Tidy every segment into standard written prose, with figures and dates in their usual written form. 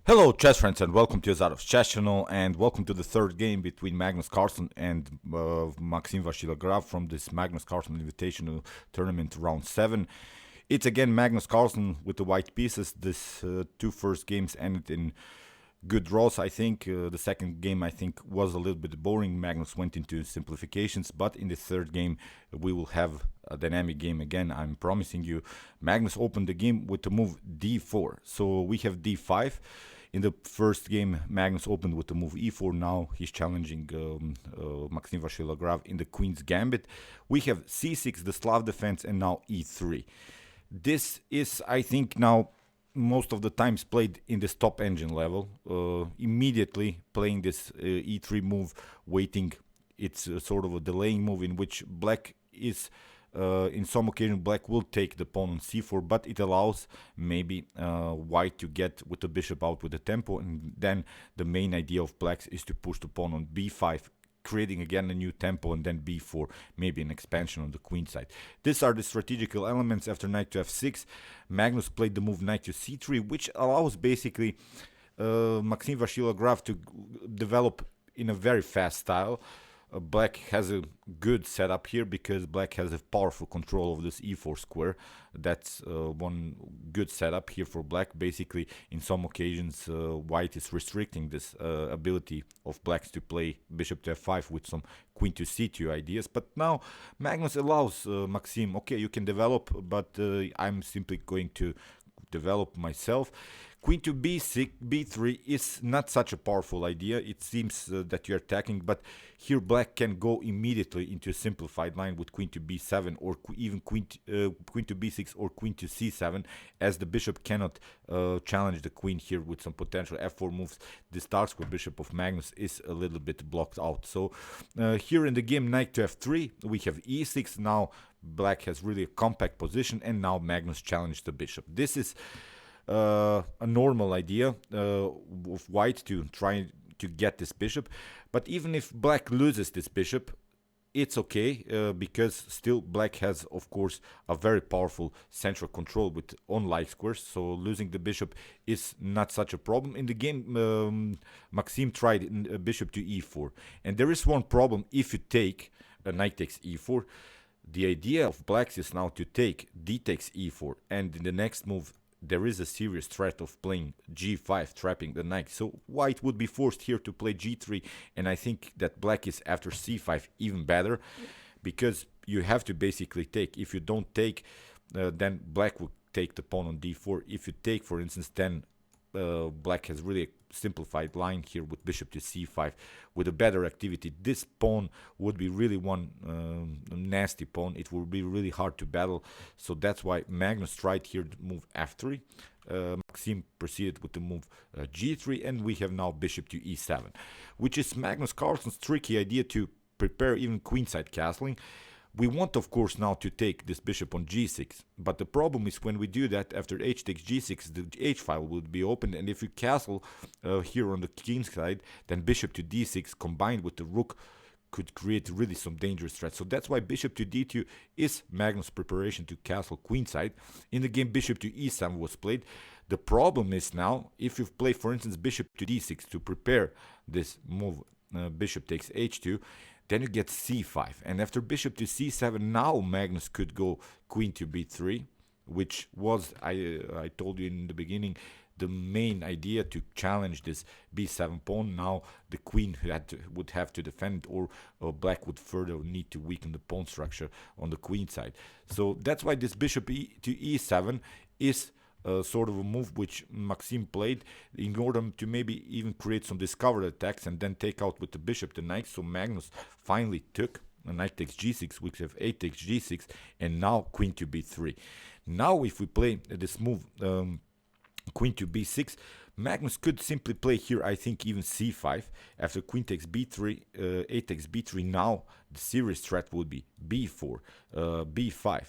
Hello, chess friends, and welcome to Azadov's chess channel, and welcome to the third game between Magnus Carlsen and Maxime Vachier from this Magnus Carlsen Invitational tournament round 7. It's again Magnus Carlsen with the white pieces. This two first games ended in good draws, I think. The second game, I think, was a little bit boring. Magnus went into simplifications, but in the third game, we will have a dynamic game again, I'm promising you. Magnus opened the game with the move d4, so we have d5. In the first game, Magnus opened with the move e4. Now he's challenging Maxime Vachier in the Queen's Gambit. We have c6, the Slav defense, and now e3. This is, I think, now most of the times played in this top engine level. Immediately playing this e3 move, waiting. It's sort of a delaying move in which black is... in some occasion, black will take the pawn on c4, but it allows maybe white to get with the bishop out with the tempo, and then the main idea of blacks is to push the pawn on b5, creating again a new tempo, and then b4, maybe an expansion on the queen side. These are the strategical elements. After knight to f6, Magnus played the move knight to c3, which allows basically Maxime Vachier to develop in a very fast style. Black has a good setup here because black has a powerful control of this e4 square. That's one good setup here for black. Basically, in some occasions, white is restricting this ability of blacks to play bishop to f5 with some queen to c2 ideas. But now Magnus allows Maxime, okay, you can develop, but I'm simply going to develop myself. Queen to b6, b3 is not such a powerful idea. It seems that you're attacking, but here black can go immediately into a simplified line with queen to b7 or even queen to b6 or queen to c7, as the bishop cannot challenge the queen here with some potential f4 moves. This dark square bishop of Magnus is a little bit blocked out. So here in the game, knight to f3, we have e6. Now black has really a compact position, and now Magnus challenged the bishop. This is a normal idea of white to try to get this bishop, but even if black loses this bishop, it's okay because still black has, of course, a very powerful central control with on-like squares, so losing the bishop is not such a problem. In the game, Maxime tried a bishop to e4, and there is one problem. If you take a knight takes e4, the idea of blacks is now to take d takes e4, and in the next move there is a serious threat of playing g5, trapping the knight. So white would be forced here to play g3, and I think that black is after c5 even better, because you have to basically take. If you don't take, then black would take the pawn on d4. If you take, for instance, then black has really a simplified line here with bishop to c5 with a better activity. This pawn would be really one nasty pawn. It would be really hard to battle, so that's why Magnus tried here to move f3. Maxime proceeded with the move g3, and we have now bishop to e7, which is Magnus Carlsen's tricky idea to prepare even queenside castling. We want, of course, now to take this bishop on g6, but the problem is when we do that, after h takes g6, the h file would be opened, and if we castle here on the king side, then bishop to d6 combined with the rook could create really some dangerous threats. So that's why bishop to d2 is Magnus' preparation to castle queenside. In the game, bishop to e7 was played. The problem is now, if you play, for instance, bishop to d6 to prepare this move, bishop takes h2, then you get c5, and after bishop to c7, now Magnus could go queen to b3, which was, I told you in the beginning, the main idea to challenge this b7 pawn. Now the queen would have to defend, or black would further need to weaken the pawn structure on the queen side. So that's why this bishop to e7 is sort of a move which Maxime played in order to maybe even create some discovered attacks and then take out with the bishop the knight. So Magnus finally took a knight takes g6, which have a takes g6, and now queen to b3. Now if we play this move queen to b6, Magnus could simply play here, I think, even c5. After queen takes b3, a takes b3, now the serious threat would be b4, b5.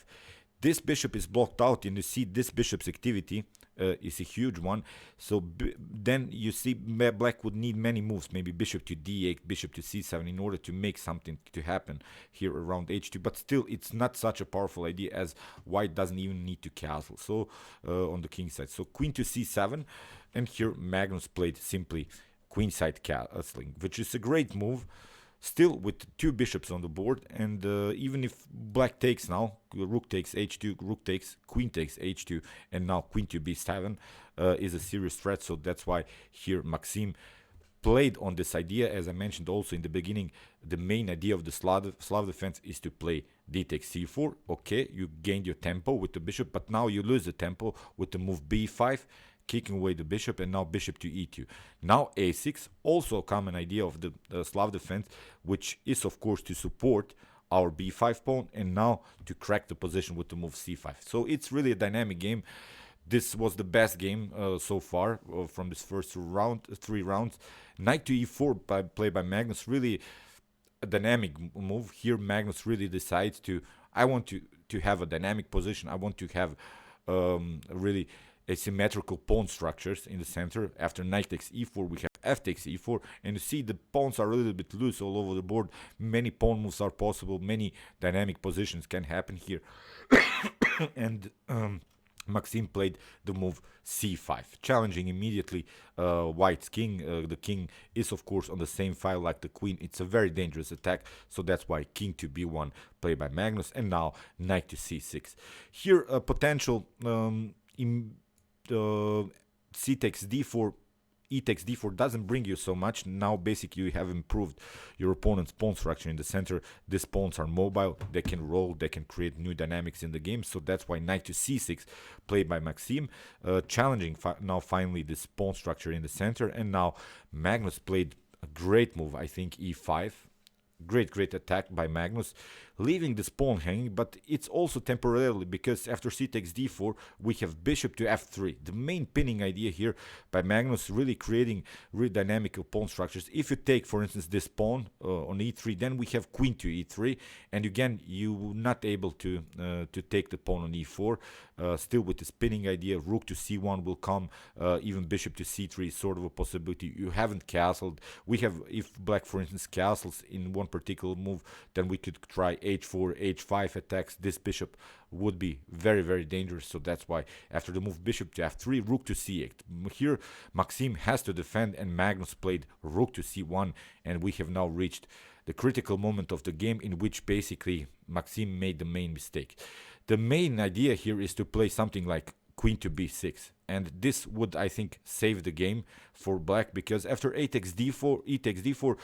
This bishop is blocked out, and you see this bishop's activity is a huge one. So then you see black would need many moves, maybe bishop to d8, bishop to c7, in order to make something to happen here around h2. But still, it's not such a powerful idea, as white doesn't even need to castle. So on the king side, so queen to c7, and here Magnus played simply queenside castling, which is a great move. Still with two bishops on the board, and even if black takes now, rook takes h2, rook takes, queen takes h2, and now queen to b7 is a serious threat. So that's why here Maxime played on this idea. As I mentioned also in the beginning, the main idea of the Slav defense is to play d takes c4. Okay, you gained your tempo with the bishop, but now you lose the tempo with the move b5, kicking away the bishop, and now bishop to e2. Now a6, also a common idea of the Slav defense, which is of course to support our b5 pawn, and now to crack the position with the move c5. So it's really a dynamic game. This was the best game so far from this first three rounds. Knight to e4 played by Magnus, really a dynamic move. Here Magnus really decides to, I want to have a dynamic position. I want to have really asymmetrical pawn structures in the center. After knight takes e4, we have f takes e4, and you see the pawns are a little bit loose all over the board. Many pawn moves are possible, many dynamic positions can happen here. And Maxime played the move c5, challenging immediately white's king. The king is of course on the same file like the queen. It's a very dangerous attack, so that's why king to b1 played by Magnus, and now knight to c6. Here a potential c takes d4, e takes d4 doesn't bring you so much. Now basically you have improved your opponent's pawn structure in the center. These pawns are mobile, they can roll, they can create new dynamics in the game. So that's why knight to c6 played by Maxime, challenging now finally this pawn structure in the center. And now Magnus played a great move, I think, e5. Great attack by Magnus, leaving this pawn hanging, but it's also temporarily, because after c takes d4 we have bishop to f3. The main pinning idea here by Magnus, really creating really dynamical pawn structures. If you take for instance this pawn on e3, then we have queen to e3, and again you not able to take the pawn on e4. Still with this pinning idea, rook to c1 will come, even bishop to c3 is sort of a possibility. You haven't castled. We have, if black for instance castles in one particular move, then we could try h4, h5 attacks. This bishop would be very dangerous. So that's why after the move bishop to f3, rook to c8. Here Maxime has to defend, and Magnus played rook to c1, and we have now reached the critical moment of the game in which basically Maxime made the main mistake. The main idea here is to play something like queen to b6, and this would, I think, save the game for black, because after a takes d4, e takes d4,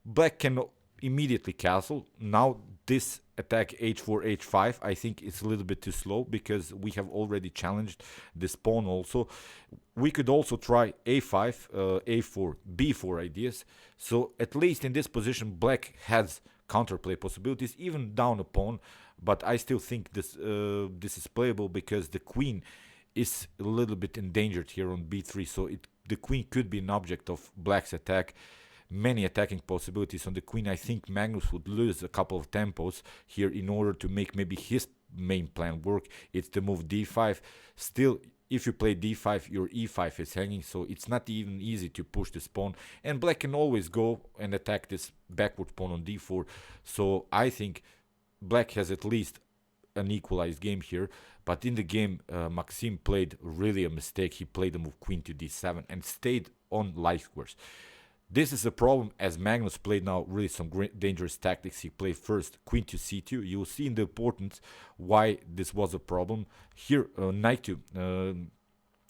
black can immediately castle. Now this attack h4, h5, I think it's a little bit too slow, because we have already challenged this pawn also. We could also try a5, a4, b4 ideas. So at least in this position black has counterplay possibilities, even down a pawn, but I still think this is playable, because the queen is a little bit endangered here on b3, so the queen could be an object of black's attack. Many attacking possibilities on the queen. I think Magnus would lose a couple of tempos here in order to make maybe his main plan work. It's the move d5. Still, if you play d5, your e5 is hanging, so it's not even easy to push this pawn, and black can always go and attack this backward pawn on d4. So I think black has at least an equalized game here, but in the game Maxime played really a mistake. He played the move queen to d7 and stayed on light squares. This is a problem, as Magnus played now really some great dangerous tactics. He played first queen to c2. You will see in the importance why this was a problem. Here knight to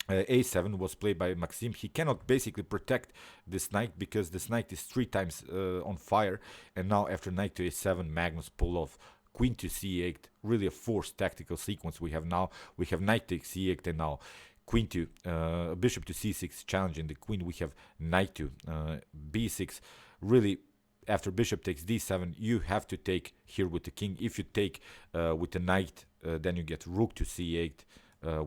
a7 was played by Maxime. He cannot basically protect this knight, because this knight is 3 times on fire. And now after knight to a7, Magnus pulled off queen to c8. Really a forced tactical sequence we have now. We have knight takes c8, and now queen to bishop to c6, challenging the queen. We have knight to b6. Really, after bishop takes d7, you have to take here with the king. If you take with the knight, then you get rook to c8,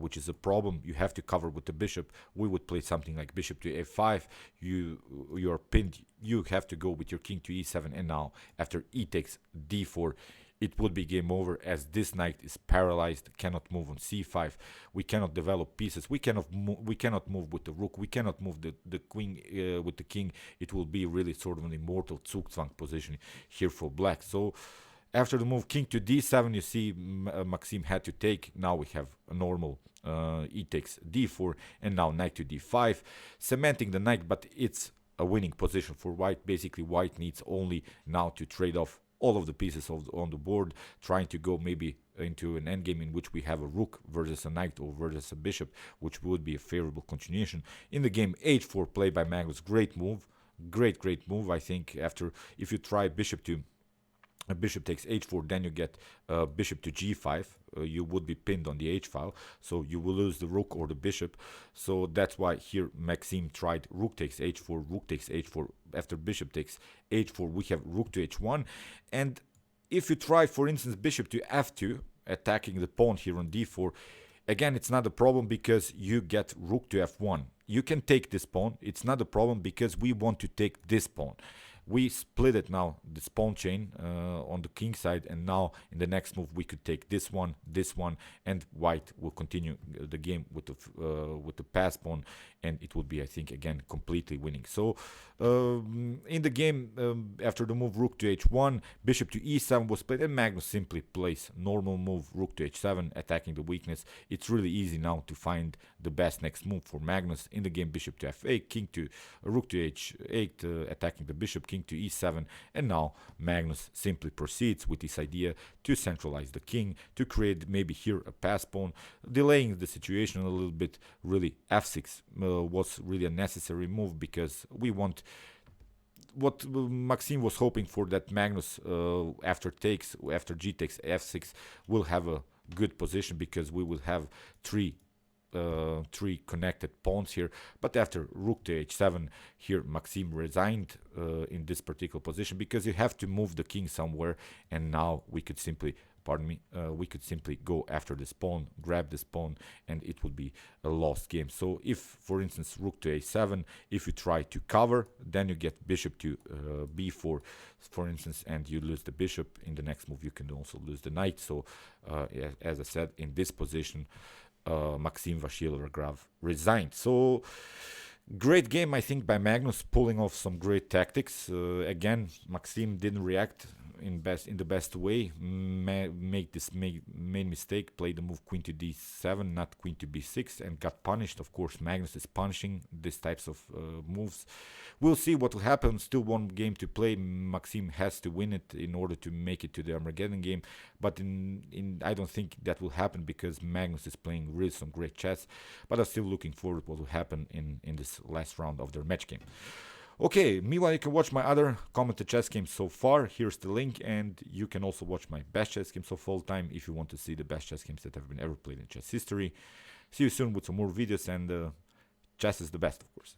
which is a problem. You have to cover with the bishop. We would play something like bishop to a5. You're pinned. You have to go with your king to e7, and now after e takes d4, it would be game over, as this knight is paralyzed, cannot move on c5. We cannot develop pieces. We cannot move with the rook. We cannot move the queen with the king. It will be really sort of an immortal Zugzwang position here for black. So after the move king to d7, you see Maxime had to take. Now we have a normal e takes d4, and now knight to d5, cementing the knight, but it's a winning position for white. Basically, white needs only now to trade off all of the pieces on the board, trying to go maybe into an endgame in which we have a rook versus a knight or versus a bishop, which would be a favorable continuation. In the game, h4 play by Magnus, great move, great move. I think after, if you try bishop takes h4, then you get bishop to g5. You would be pinned on the h file, so you will lose the rook or the bishop. So that's why here Maxime tried rook takes h4, rook takes h4. After bishop takes h4, we have rook to h1. And if you try, for instance, bishop to f2, attacking the pawn here on d4, again, it's not a problem because you get rook to f1. You can take this pawn. It's not a problem because we want to take this pawn. We split it now, this pawn chain on the king side, and now in the next move we could take this one, and white will continue the game with the pass pawn, and it would be, I think, again completely winning. So in the game, after the move rook to h1, bishop to e7 was played, and Magnus simply plays normal move rook to h7, attacking the weakness. It's really easy now to find the best next move for Magnus. In the game, bishop to f8, king to rook to h8, attacking the bishop, king to e7, and now Magnus simply proceeds with this idea to centralize the king, to create maybe here a pass pawn, delaying the situation a little bit. Really, f6 was really a necessary move because we want what Maxime was hoping for, that Magnus after g takes f6 will have a good position because we will have three connected pawns here. But after rook to h7, here Maxime resigned in this particular position because you have to move the king somewhere, and now we could simply we could simply go after this pawn, grab this pawn, and it would be a lost game. So if, for instance, rook to a7, if you try to cover, then you get bishop to b4, for instance, and you lose the bishop. In the next move, you can also lose the knight. So as I said, in this position, Maxime Vachier Lagrave resigned. So great game, I think, by Magnus, pulling off some great tactics. Again, Maxime didn't react in the best way, made mistake, played the move queen to d7, not queen to b6, and got punished. Of course, Magnus is punishing these types of moves. We'll see what will happen. Still one game to play. Maxime has to win it in order to make it to the Armageddon game, but I don't think that will happen because Magnus is playing really some great chess. But I'm still looking forward to what will happen in this last round of their match game. Okay, meanwhile, you can watch my other commented chess games so far. Here's the link, and you can also watch my best chess games of all time if you want to see the best chess games that have been ever played in chess history. See you soon with some more videos, and chess is the best, of course.